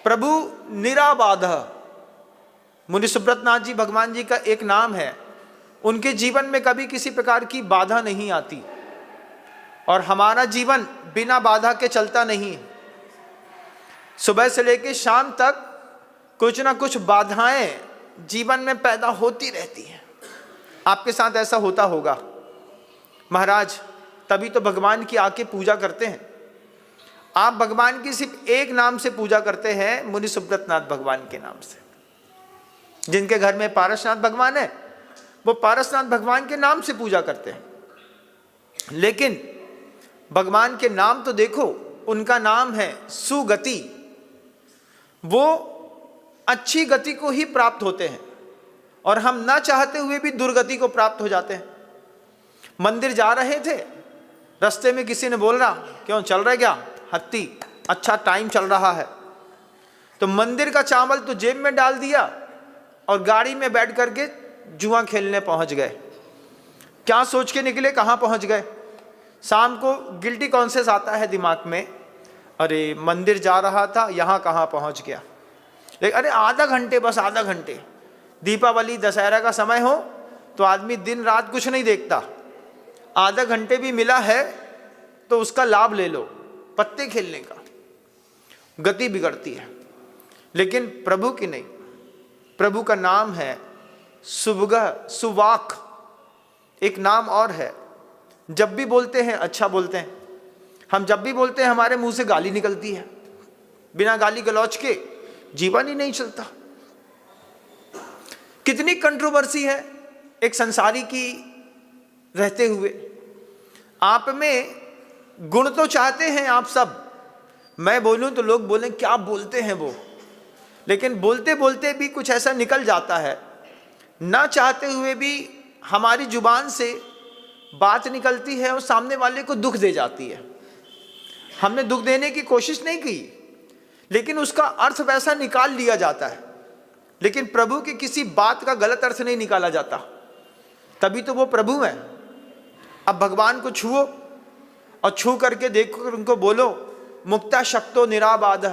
प्रभु निराबाध, मुनि सुब्रत नाथ जी भगवान जी का एक नाम है। उनके जीवन में कभी किसी प्रकार की बाधा नहीं आती, और हमारा जीवन बिना बाधा के चलता नहीं। सुबह से लेकर शाम तक कुछ ना कुछ बाधाएं जीवन में पैदा होती रहती हैं। आपके साथ ऐसा होता होगा। महाराज, तभी तो भगवान की आके पूजा करते हैं। आप भगवान की सिर्फ एक नाम से पूजा करते हैं, मुनि सुब्रत नाथ भगवान के नाम से। जिनके घर में पारसनाथ भगवान है, वो पारसनाथ भगवान के नाम से पूजा करते हैं। लेकिन भगवान के नाम तो देखो, उनका नाम है सुगति। वो अच्छी गति को ही प्राप्त होते हैं, और हम ना चाहते हुए भी दुर्गति को प्राप्त हो जाते हैं। मंदिर जा रहे थे, रास्ते में किसी ने बोल रहा, क्यों चल रहे क्या हत्ती, अच्छा टाइम चल रहा है। तो मंदिर का चावल तो जेब में डाल दिया और गाड़ी में बैठ करके जुआ खेलने पहुंच गए। क्या सोच के निकले, कहाँ पहुंच गए। शाम को गिल्टी कॉन्शियस आता है दिमाग में, अरे मंदिर जा रहा था, यहाँ कहाँ पहुंच गया। लेकिन अरे आधा घंटे, बस आधा घंटे। दीपावली दशहरा का समय हो तो आदमी दिन रात कुछ नहीं देखता, आधा घंटे भी मिला है तो उसका लाभ ले लो। पत्ते खेलने का गति बिगड़ती है, लेकिन प्रभु की नहीं। प्रभु का नाम है सुबह सुवाक, एक नाम और है। जब भी बोलते हैं अच्छा बोलते हैं। हम जब भी बोलते हैं हमारे मुंह से गाली निकलती है। बिना गाली गलौच के जीवन ही नहीं चलता। कितनी कंट्रोवर्सी है एक संसारी की रहते हुए। आप में गुण तो चाहते हैं आप सब, मैं बोलूं तो लोग बोलें क्या बोलते हैं वो, लेकिन बोलते बोलते भी कुछ ऐसा निकल जाता है, ना चाहते हुए भी हमारी जुबान से बात निकलती है और सामने वाले को दुख दे जाती है। हमने दुख देने की कोशिश नहीं की, लेकिन उसका अर्थ वैसा निकाल लिया जाता है। लेकिन प्रभु की किसी बात का गलत अर्थ नहीं निकाला जाता, तभी तो वो प्रभु हैं। अब भगवान को छुओ और छू करके देखो, उनको बोलो मुक्ता शक्तो निराबाध,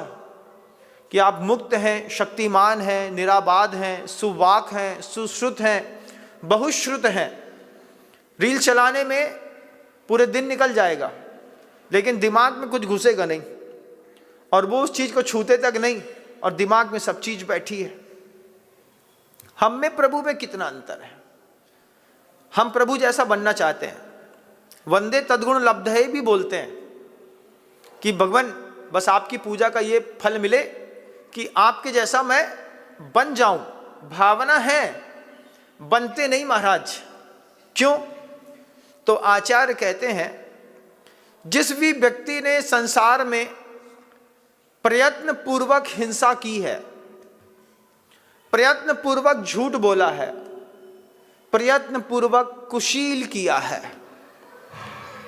कि आप मुक्त हैं, शक्तिमान हैं, निराबाध हैं, सुवाक हैं, सुश्रुत हैं, बहुश्रुत हैं। रील चलाने में पूरे दिन निकल जाएगा, लेकिन दिमाग में कुछ घुसेगा नहीं, और वो उस चीज़ को छूते तक नहीं, और दिमाग में सब चीज़ बैठी है। हम में प्रभु में कितना अंतर है। हम प्रभु जैसा बनना चाहते हैं। वंदे तद्गुण लब्धये भी बोलते हैं कि भगवान बस आपकी पूजा का ये फल मिले कि आपके जैसा मैं बन जाऊं। भावना है, बनते नहीं महाराज। क्यों? तो आचार्य कहते हैं, जिस भी व्यक्ति ने संसार में प्रयत्न पूर्वक हिंसा की है, प्रयत्न पूर्वक झूठ बोला है, प्रयत्न पूर्वक कुशील किया है,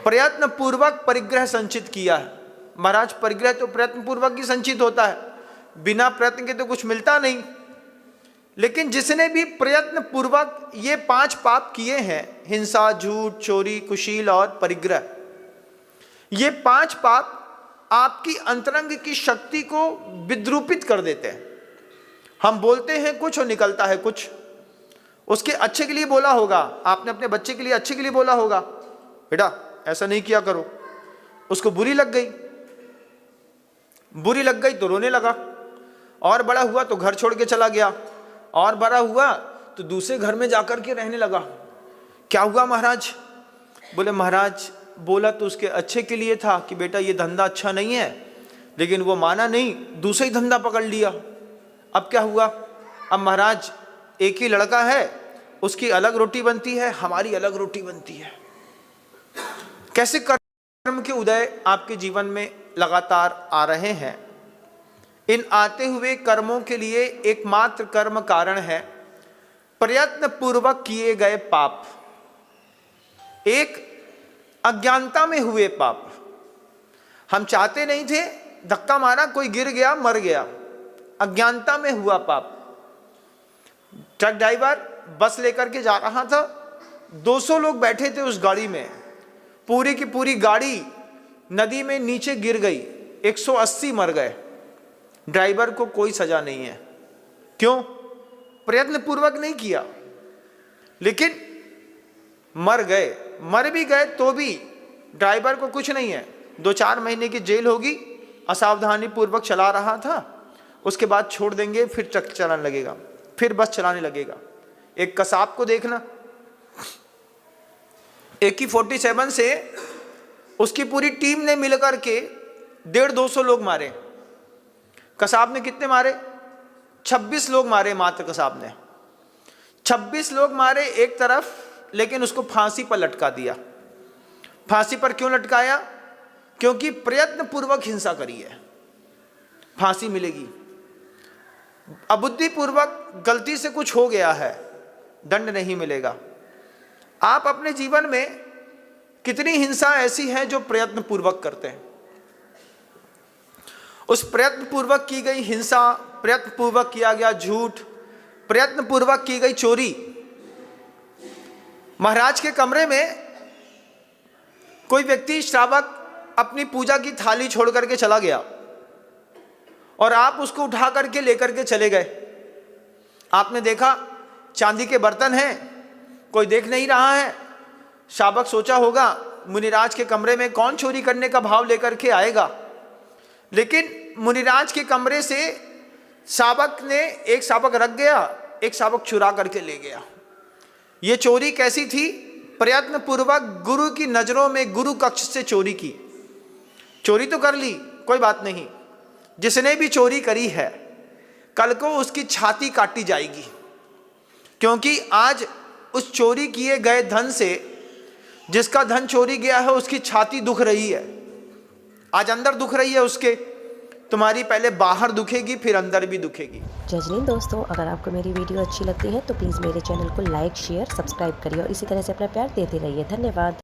प्रयत्न पूर्वक परिग्रह संचित किया है। महाराज परिग्रह तो प्रयत्न पूर्वक ही संचित होता है, बिना प्रयत्न के तो कुछ मिलता नहीं। लेकिन जिसने भी प्रयत्न पूर्वक ये 5 पाप किए हैं, हिंसा, झूठ, चोरी, कुशील और परिग्रह, ये 5 पाप आपकी अंतरंग की शक्ति को विद्रूपित कर देते हैं। हम बोलते हैं कुछ और निकलता है कुछ। उसके अच्छे के लिए बोला होगा, आपने अपने बच्चे के लिए अच्छे के लिए बोला होगा, बेटा ऐसा नहीं किया करो, उसको बुरी लग गई, बुरी लग गई तो रोने लगा, और बड़ा हुआ तो घर छोड़ के चला गया, और बड़ा हुआ तो दूसरे घर में जाकर के रहने लगा। क्या हुआ महाराज? बोले महाराज बोला तो उसके अच्छे के लिए था कि बेटा ये धंधा अच्छा नहीं है, लेकिन वो माना नहीं, दूसरा ही धंधा पकड़ लिया। अब क्या हुआ? अब महाराज एक ही लड़का है, उसकी अलग रोटी बनती है, हमारी अलग रोटी बनती है। कैसे कर्म के उदय आपके जीवन में लगातार आ रहे हैं। इन आते हुए कर्मों के लिए एकमात्र कर्म कारण है प्रयत्न पूर्वक किए गए पाप। एक अज्ञानता में हुए पाप। हम चाहते नहीं थे, धक्का मारा, कोई गिर गया, मर गया, अज्ञानता में हुआ पाप। ट्रक ड्राइवर बस लेकर के जा रहा था, 200 लोग बैठे थे उस गाड़ी में, पूरी की पूरी गाड़ी नदी में नीचे गिर गई, 180 मर गए। ड्राइवर को कोई सजा नहीं है। क्यों? प्रयत्न पूर्वक नहीं किया, लेकिन मर गए। मर भी गए तो भी ड्राइवर को कुछ नहीं है, 2-4 महीने की जेल होगी, असावधानी पूर्वक चला रहा था, उसके बाद छोड़ देंगे, फिर ट्रक चलाने लगेगा, फिर बस चलाने लगेगा। एक कसाब को देखना, AK-47 से उसकी पूरी टीम ने मिलकर के 150-200 लोग मारे। कसाब ने कितने मारे? 26 लोग मारे मात्र कसाब ने। 26 लोग मारे एक तरफ, लेकिन उसको फांसी पर लटका दिया। फांसी पर क्यों लटकाया? क्योंकि प्रयत्न पूर्वक हिंसा करी है, फांसी मिलेगी। अबुद्धि पूर्वक गलती से कुछ हो गया है, दंड नहीं मिलेगा। आप अपने जीवन में कितनी हिंसा ऐसी है जो प्रयत्न पूर्वक करते हैं? उस प्रयत्न पूर्वक की गई हिंसा, प्रयत्न पूर्वक किया गया झूठ, प्रयत्न पूर्वक की गई चोरी। महाराज के कमरे में कोई व्यक्ति श्रावक अपनी पूजा की थाली छोड़ करके चला गया और आप उसको उठा करके लेकर के चले गए। आपने देखा चांदी के बर्तन हैं, कोई देख नहीं रहा है। श्रावक सोचा होगा मुनिराज के कमरे में कौन चोरी करने का भाव लेकर के आएगा, लेकिन मुनिराज के कमरे से श्रावक ने एक शावक रख गया, एक शावक चुरा करके ले गया। ये चोरी कैसी थी? प्रयत्न पूर्वक गुरु की नजरों में गुरु कक्ष से चोरी की। चोरी तो कर ली, कोई बात नहीं। जिसने भी चोरी करी है, कल को उसकी छाती काटी जाएगी, क्योंकि आज उस चोरी किए गए धन से, जिसका धन चोरी गया है, उसकी छाती दुख रही है। आज अंदर दुख रही है उसके। तुम्हारी पहले बाहर दुखेगी, फिर अंदर भी दुखेगी। जजनीन दोस्तों, अगर आपको मेरी वीडियो अच्छी लगती है तो प्लीज़ मेरे चैनल को लाइक, शेयर, सब्सक्राइब करिए और इसी तरह से अपना प्यार देते रहिए। धन्यवाद।